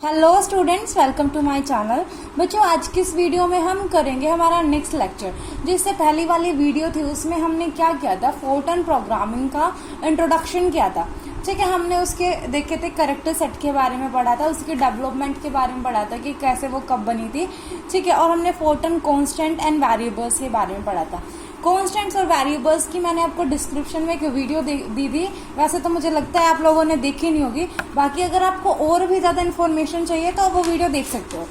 Hello students, welcome to my channel. बच्चों, आज की इस वीडियो में हम करेंगे हमारा नेक्स्ट लेक्चर। जिससे पहली वाली वीडियो थी उसमें हमने क्या किया था, फोर्टन प्रोग्रामिंग का इंट्रोडक्शन किया था। ठीक है, हमने उसके देखे थे करेक्टर सेट के बारे में पढ़ा था, उसके डेवलपमेंट के बारे में पढ़ा था कि कैसे वो कब बनी थी। ठीक है, और हमने फोर्टन कांस्टेंट एंड वेरिएबल्स के बारे में पढ़ा था। कॉन्स्टेंट्स और वेरिएबल्स की मैंने आपको डिस्क्रिप्शन में एक वीडियो दी थी। वैसे तो मुझे लगता है आप लोगों ने देखी नहीं होगी। बाकी अगर आपको और भी ज़्यादा इन्फॉर्मेशन चाहिए तो आप वो वीडियो देख सकते हो।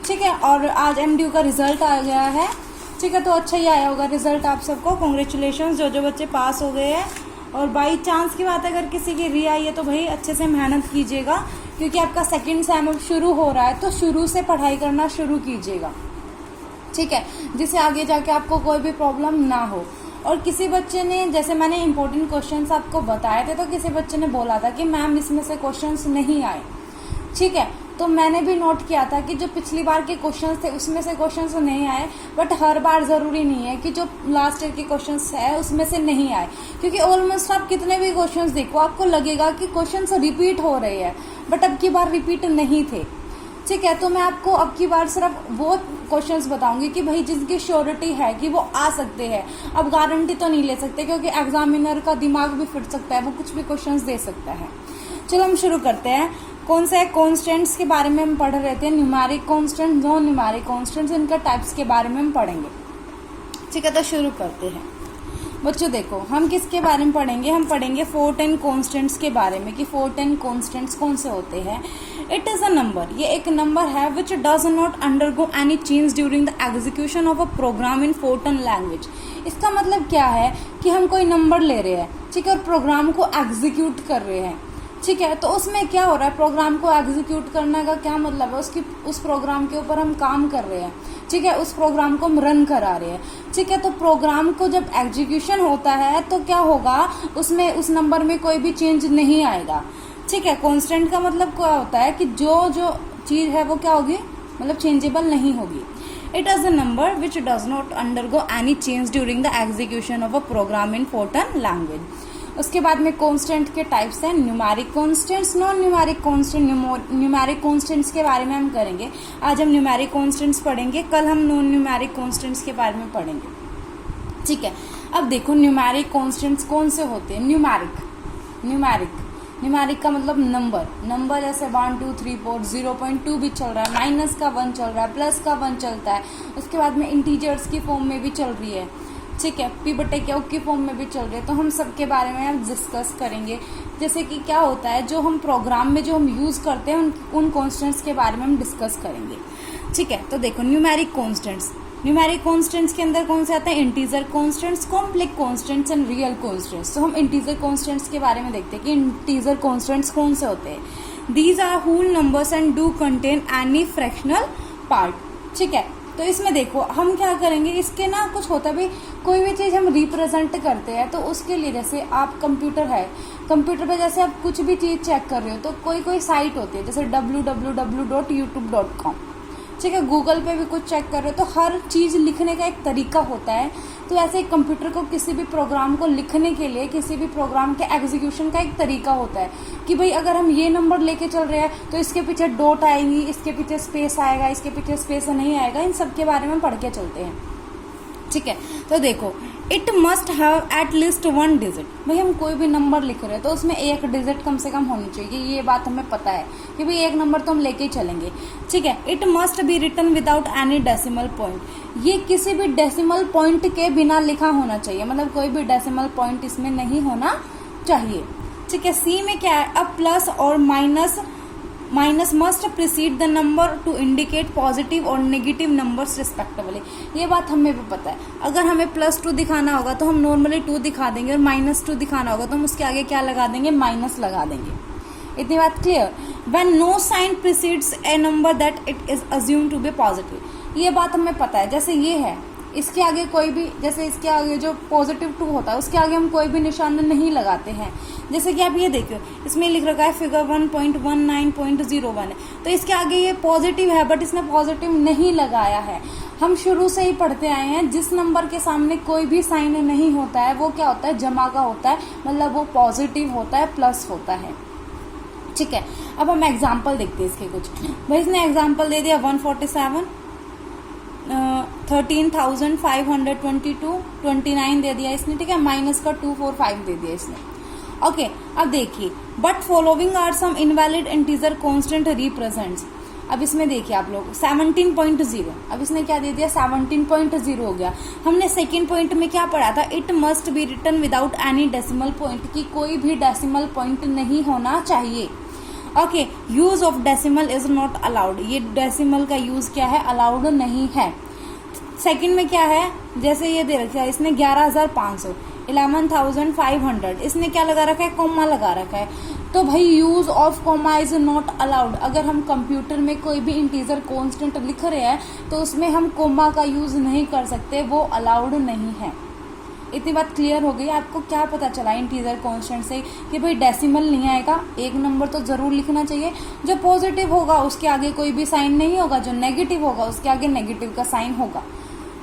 ठीक है, और आज एमडीयू का रिजल्ट आ गया है। ठीक है, तो अच्छा ही आया होगा रिजल्ट आप सबको। कॉन्ग्रेचुलेशन जो बच्चे पास हो गए हैं। और बाई चांस की बात अगर किसी की री आई है तो भाई अच्छे से मेहनत कीजिएगा, क्योंकि आपका सेकेंड सेम अब शुरू हो रहा है, तो शुरू से पढ़ाई करना शुरू कीजिएगा। ठीक है, जिससे आगे जाके आपको कोई भी प्रॉब्लम ना हो। और किसी बच्चे ने, जैसे मैंने इंपॉर्टेंट क्वेश्चंस आपको बताए थे, तो किसी बच्चे ने बोला था कि मैम इसमें से क्वेश्चंस नहीं आए। ठीक है, तो मैंने भी नोट किया था कि जो पिछली बार के क्वेश्चंस थे उसमें से क्वेश्चंस नहीं आए। बट हर बार जरूरी नहीं है कि जो लास्ट ईयर के क्वेश्चंस है उसमें से नहीं आए, क्योंकि ऑलमोस्ट आप कितने भी क्वेश्चंस देखो आपको लगेगा कि क्वेश्चंस रिपीट हो रहे हैं, बट अब की बार रिपीट नहीं थे। ठीक है, तो मैं आपको अब की बार सिर्फ वो क्वेश्चंस बताऊंगी कि भाई जिसकी श्योरिटी है कि वो आ सकते हैं। अब गारंटी तो नहीं ले सकते, क्योंकि एग्जामिनर का दिमाग भी फिर सकता है, वो कुछ भी क्वेश्चंस दे सकता है। चलो हम शुरू करते हैं। कौन से कॉन्स्टेंट्स के बारे में हम पढ़ रहे थे, numeric constant, non numeric constants, इनका टाइप्स के बारे में हम पढ़ेंगे। ठीक है, तो शुरू करते हैं। बच्चों देखो, हम किसके बारे में पढ़ेंगे, हम पढ़ेंगे 410 कॉन्स्टेंट्स के बारे में कि 410 कॉन्स्टेंट्स कौन से होते हैं। इट इज अ नंबर, ये एक नंबर है which does not undergo any change during the execution of a program in 410 language. इसका मतलब क्या है कि हम कोई नंबर ले रहे हैं, ठीक है, और प्रोग्राम को एग्जीक्यूट कर रहे हैं। ठीक है, तो उसमें क्या हो रहा है, प्रोग्राम को एग्जीक्यूट करने का क्या मतलब है, उस प्रोग्राम के ऊपर हम काम कर रहे हैं। ठीक है, उस प्रोग्राम को हम रन करा रहे हैं। ठीक है, तो प्रोग्राम को जब एग्जीक्यूशन होता है तो क्या होगा, उसमें उस नंबर में कोई भी चेंज नहीं आएगा। ठीक है, कांस्टेंट का मतलब क्या होता है कि जो चीज है वो क्या होगी, मतलब चेंजेबल नहीं होगी। It is a number which does not undergo any change during the execution of a program in 410 language. उसके बाद में कांस्टेंट के टाइप्स हैं, numeric constants, non numeric constant. Numeric constants के बारे में हम करेंगे। आज हम न्यूमेरिक कांस्टेंट्स पढ़ेंगे, कल हम नॉन न्यूमेरिक कांस्टेंट्स के बारे में पढ़ेंगे। ठीक है, अब देखो न्यूमेरिक कांस्टेंट्स कौन से होते हैं। न्यूमेरिक का मतलब नंबर जैसे 1 2 3 4, 0.2 भी चल रहा है, माइनस का 1 चल रहा है, प्लस का 1 चलता है। उसके बाद में इंटीजर्स की फॉर्म में भी चल रही है। ठीक है, p/q की फॉर्म में भी चल रही है। तो हम सबके बारे में हम डिस्कस करेंगे। जैसे कि क्या होता है, जो हम प्रोग्राम में जो हम यूज करते हैं उन कॉन्स्टेंट्स के बारे में हम डिस्कस करेंगे। ठीक है, तो देखो न्यूमेरिक कॉन्स्टेंट्स के अंदर कौन से आते हैं, integer constants, complex constants and real constants. तो हम इंटीजर कॉन्स्टेंट्स के बारे में देखते हैं कि इंटीजर कॉन्स्टेंट्स कौन से होते हैं। These are whole numbers and do contain any fractional part. ठीक है, तो इसमें देखो हम क्या करेंगे, इसके ना कुछ होता है भाई, कोई भी चीज हम रिप्रेजेंट करते हैं तो उसके लिए, जैसे आप कंप्यूटर पे जैसे आप कुछ भी चीज चेक कर रहे हो तो कोई साइट होती है, जैसे www.youtube.com। ठीक है, गूगल पे भी कुछ चेक कर रहे हो तो हर चीज लिखने का एक तरीका होता है। तो ऐसे कंप्यूटर को किसी भी प्रोग्राम को लिखने के लिए, किसी भी प्रोग्राम के एग्जीक्यूशन का एक तरीका होता है कि भाई अगर हम ये नंबर लेके चल रहे हैं तो इसके पीछे डॉट आएगी, इसके पीछे स्पेस आएगा, इसके पीछे स्पेस नहीं आएगा। इन सब के बारे में पढ़ के चलते हैं। ठीक है, तो देखो it must have at least 1 digit. भाई हम कोई भी नंबर लिख रहे हैं तो उसमें एक डिजिट कम से कम होनी चाहिए, ये बात हमें पता है कि भाई एक नंबर तो हम लेके ही चलेंगे। ठीक है, it must be written without any decimal point. ये किसी भी डेसिमल पॉइंट के बिना लिखा होना चाहिए, मतलब कोई भी डेसिमल पॉइंट इसमें नहीं होना चाहिए। ठीक है, सी में क्या है, अ प्लस और minus must precede the number two indicate positive और नेगेटिव नंबर्स रिस्पेक्टिवली। ये बात हमें भी पता है। अगर हमें +2 दिखाना होगा तो हम नॉर्मली 2 दिखा देंगे, और -2 दिखाना होगा तो हम उसके आगे क्या लगा देंगे, माइनस लगा देंगे। इतनी बात clear. When no sign precedes a number that it is assumed to be positive. ये बात हमें पता है। जैसे ये है, इसके आगे कोई भी, जैसे इसके आगे जो +2 होता है उसके आगे हम कोई भी निशान नहीं लगाते हैं। जैसे कि आप ये देखो, इसमें लिख रखा है फिगर 1.19.01 है, तो इसके आगे ये पॉजिटिव है बट इसने पॉजिटिव नहीं लगाया है। हम शुरू से ही पढ़ते आए हैं, जिस नंबर के सामने कोई भी साइन नहीं होता है वो क्या होता है, जमा का होता है, मतलब वो पॉजिटिव होता है, प्लस होता है। ठीक है, अब हम एग्जाम्पल देखते हैं इसके कुछ। भाई इसने एग्जाम्पल दे दिया 147, 13,522, 29 दे दिया इसने, ठीक है, माइनस का 245 दे दिया इसने। ओके, अब देखिए, but following are some invalid integer constant represents. अब इसमें देखिए आप लोग 17.0, अब इसने क्या दे दिया 17.0 हो गया। हमने सेकेंड पॉइंट में क्या पढ़ा था, it must be written without any decimal point, की कोई भी डेसिमल पॉइंट नहीं होना चाहिए। Okay, use of decimal is not allowed, ये डेसिमल का यूज क्या है, अलाउड नहीं है। सेकंड में क्या है, जैसे ये दे रखा है इसने 11,500, 11,500, इसने क्या लगा रखा है, कॉमा लगा रखा है। तो भाई use of comma is not allowed. अगर हम कंप्यूटर में कोई भी इंटीजर कांस्टेंट लिख रहे हैं तो उसमें हम कॉमा का यूज नहीं कर सकते, वो अलाउड नहीं है। इतनी बात क्लियर हो गई। आपको क्या पता चला इंटीजर कांस्टेंट से कि भाई डेसिमल नहीं आएगा, एक नंबर तो जरूर लिखना चाहिए। जो पॉजिटिव होगा उसके आगे कोई भी साइन नहीं होगा, जो नेगेटिव होगा उसके आगे नेगेटिव का साइन होगा,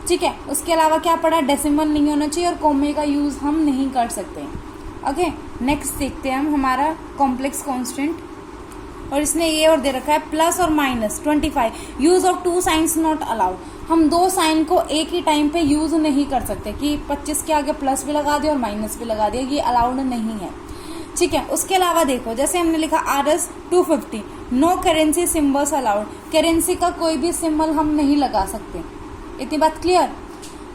ठीक है। उसके अलावा क्या पढ़ा, डेसिमल नहीं होना चाहिए और कॉमे का यूज हम नहीं कर सकते। ओके, नेक्स्ट देखते हैं हम हमारा कॉम्प्लेक्स कांस्टेंट, और इसने ये और दे रखा है प्लस और minus 25, use of two signs not allowed. हम दो साइन को एक ही टाइम पे यूज नहीं कर सकते कि 25 के आगे प्लस भी लगा दिया और माइनस भी लगा दिया, ये अलाउड नहीं है, ठीक है। उसके अलावा देखो, जैसे हमने लिखा RS 250, no currency symbols allowed, currency का कोई भी सिंबल हम नहीं लगा सकते। इतनी बात क्लियर।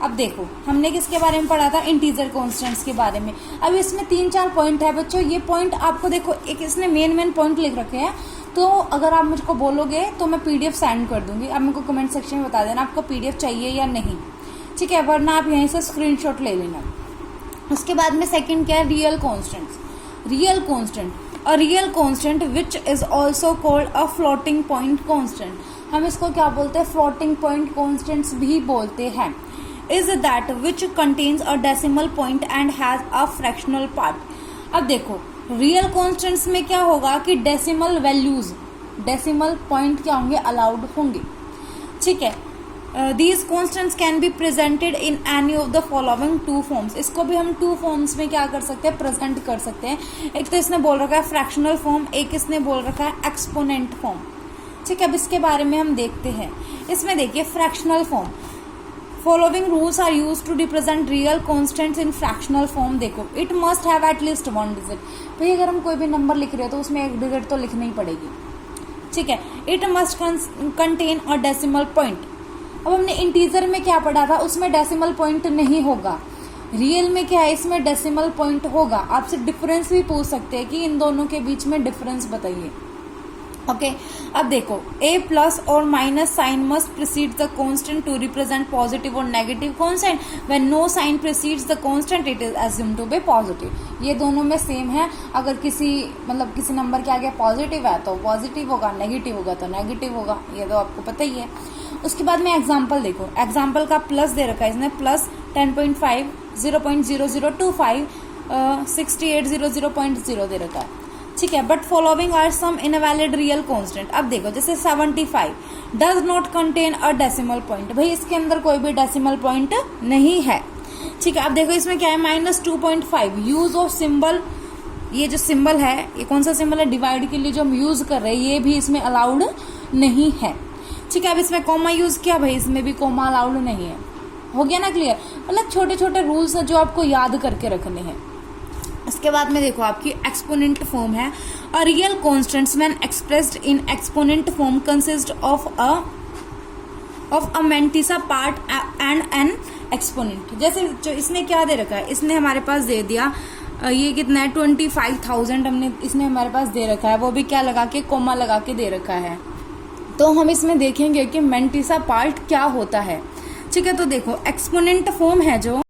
अब देखो, हमने किसके बारे में पढ़ा था, इंटीजर कांस्टेंट्स के बारे में। अब इसमें 3-4 पॉइंट है बच्चों, ये पॉइंट आपको देखो, एक इसने मेन पॉइंट लिख रखे हैं। तो अगर आप मुझको बोलोगे तो मैं PDF सेंड कर दूंगी, आप मेरे को कमेंट सेक्शन में बता देना आपको PDF चाहिए या नहीं, ठीक है, वरना आप यहीं से स्क्रीनशॉट ले लेना। उसके बाद में सेकंड क्या है, real constants. Real constant, a real constant which is also called a floating point constant. हम इसको क्या बोलते हैं, फ्लोटिंग पॉइंट कांस्टेंट्स भी बोलते हैं। Is that which contains a decimal point and has a fractional part. अब देखो, रियल कांस्टेंट्स में क्या होगा कि डेसिमल वैल्यूज, डेसिमल पॉइंट क्या होंगे, अलाउड होंगे, ठीक है। These constants can be presented in any of the following two forms. इसको भी हम टू फॉर्म्स में क्या कर सकते हैं, प्रेजेंट कर सकते हैं। एक तो इसने बोल रखा है फ्रैक्शनल फॉर्म, एक इसने बोल रखा है एक्सपोनेंट फॉर्म, ठीक है। अब इसके बारे में हम देखते हैं। इसमें देखिए fractional form, following rules are use to represent real constants in fractional form. देखो, it must have at least 1 digit. भाई अगर हम कोई भी नंबर लिख रहे हो तो उसमें 1 डिजिट तो लिखनी ही पड़ेगी, ठीक है। It must contain a decimal point. अब हमने इंटीजर में क्या पढ़ा था, उसमें डेसिमल पॉइंट नहीं होगा। रियल में क्या है, इसमें डेसिमल पॉइंट होगा। आपसे डिफरेंस भी पूछ सकते हैं कि इन दोनों के बीच में डिफरेंस बताइए, ओके। अब देखो, ए प्लस और minus sign must precede the constant to represent positive और negative constant. When no sign precedes the constant it is assumed to be positive. ये दोनों में सेम है। अगर किसी किसी नंबर के आगे पॉजिटिव है तो पॉजिटिव होगा, नेगेटिव होगा तो नेगेटिव होगा, ये तो आपको पता ही है। उसके बाद में एग्जाम्पल देखो, एग्जाम्पल का प्लस दे रखा है इसने, प्लस 10.5, 0.0025, 6800.0 दे रखा है, ठीक है। But following are some invalid real constant. अब देखो, जैसे 75 does not contain a decimal point. भाई इसके अंदर कोई भी डेसिमल पॉइंट नहीं है, ठीक है। अब देखो इसमें क्या है, -2.5, यूज ऑफ सिंबल। ये जो सिंबल है, ये कौन सा सिंबल है, डिवाइड के लिए जो हम यूज कर रहे हैं, ये भी इसमें अलाउड नहीं है, ठीक है। अब इसमें कॉमा यूज किया, भाई इसमें भी कॉमा अलाउड नहीं है। हो गया ना क्लियर। मतलब छोटे छोटे रूल्स है जो आपको याद करके रखने हैं। इसके बाद में देखो, आपकी एक्सपोनेंट फॉर्म है। A real constants when expressed in exponent form consist of a mantissa part and N exponent. जैसे जो इसने क्या दे रखा है, इसने हमारे पास दे दिया, ये कितना है 25,000 हमने इसने हमारे पास दे रखा है, वो भी क्या लगा के, कोमा लगा के दे रखा है। तो हम इसमें देखेंगे कि मेंटिसा पार्ट क्या होता है, ठीक है। तो देखो, एक्सपोनेंट फॉर्म है जो